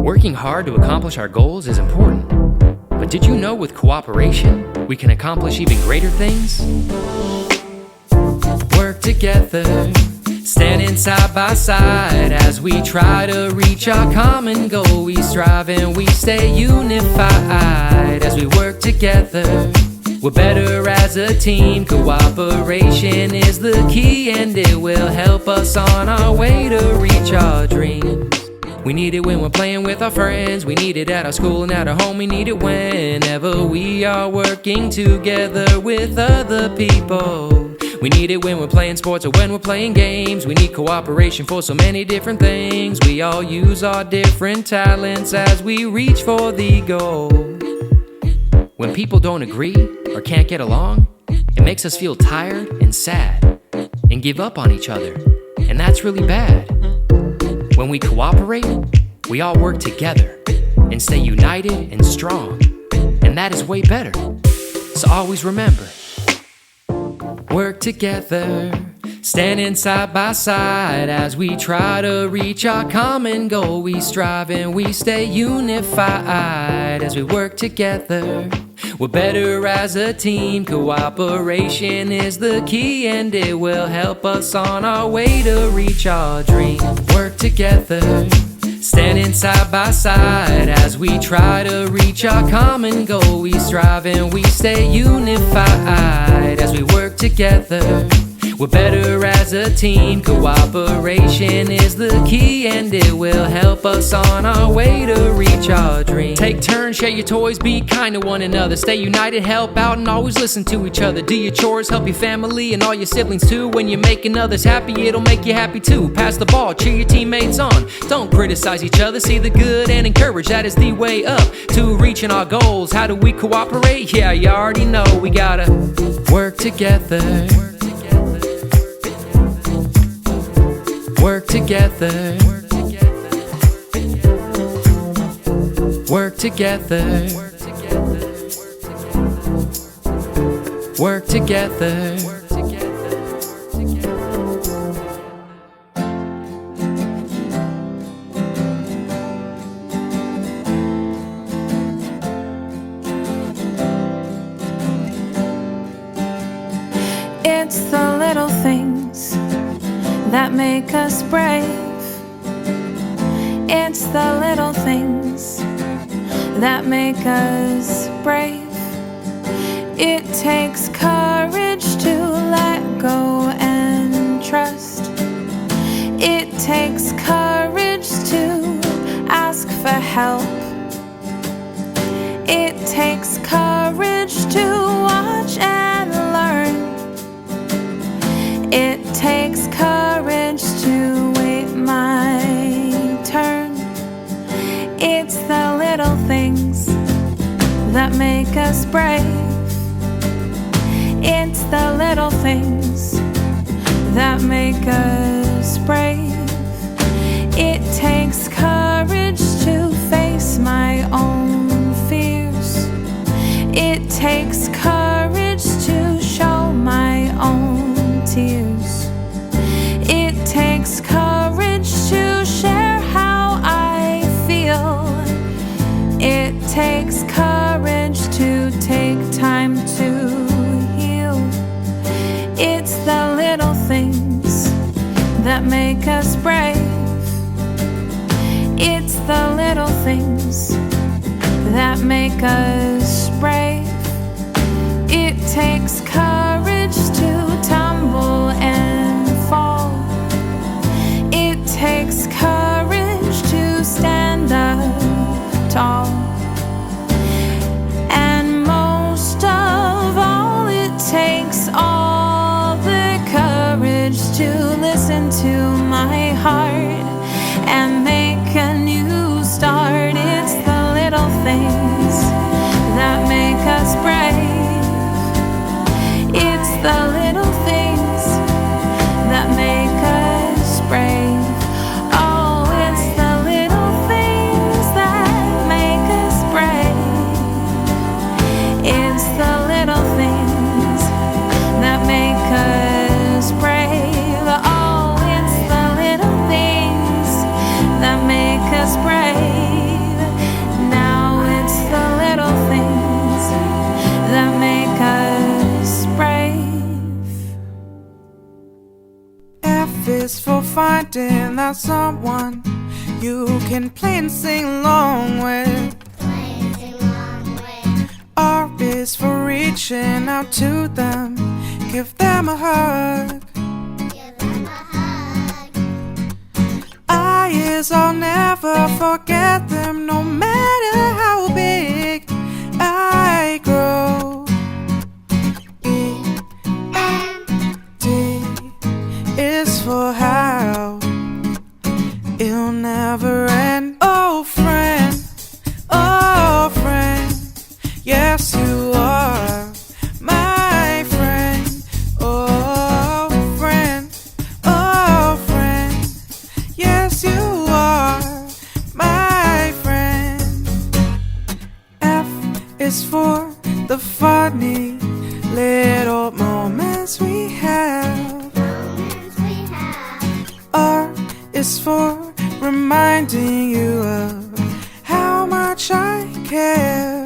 Working hard to accomplish our goals is important, but did you know with cooperation, we can accomplish even greater things? Work together, standing side by side as we try to reach our common goal. We strive and we stay unified as we work together. We're better as a team. Cooperation is the key, and it will help us on our way to reach our dreams. We need it when we're playing with our friends. We need it at our school and at our home. We need it whenever we are working together with other people. We need it when we're playing sports or when we're playing games. We need cooperation for so many different things. We all use our different talents as we reach for the goal. When people don't agree or can't get along, it makes us feel tired and sad and give up on each other, and that's really bad. When we cooperate, we all work together and stay united and strong, and that is way better. So always remember, work together, standing side by side as we try to reach our common goal. We strive and we stay unified as we work together. We're better as a team. Cooperation is the key, and it will help us on our way to reach our dream. Work together, standing side by side as we try to reach our common goal. We strive and we stay unified as we work together. We're better as a team. Cooperation is the key, and it will help us on our way to reach our dream. Take turns, share your toys, be kind to one another. Stay united, help out, and always listen to each other. Do your chores, help your family and all your siblings too. When you're making others happy, it'll make you happy too. Pass the ball, cheer your teammates on. Don't criticize each other, see the good and encourage. That is the way up to reaching our goals. How do we cooperate? Yeah, you already know. We gotta work together. Work together. Work together. Work together. It's the little things that make us brave. It's the little things that make us brave. It takes courage to let go and trust. It takes courage to ask for help. It takes courage to watch and learn. It takes courage to wait my turn. It's the little things that make us brave. It's the little things that make us brave. It takes courage to face my own fears. It takes courage to show my own tears. It takes courage to share how I feel. It takes courage to take time to heal. It's the little things that make us brave. It's the little things that make us brave. It takes courage to tumble and fall. It takes courage to stand up tall. And most of all, it takes all the courage to listen to my heart and make a new start. It's the little things that make us brave. It's the little things that make us brave. Oh, it's the little things that make us brave. It's the little things that make us brave. Oh, it's the little things that make us brave. finding that someone you can play and sing along with. R is for reaching out to them, give them a hug. I is I'll never forget them, no matter how big I grow. E-N-D is for how it'll never end. Oh friend, yes you are my friend. Oh friend, yes you are my friend. F is for the funny little moments we have. R is for reminding you of how much I care.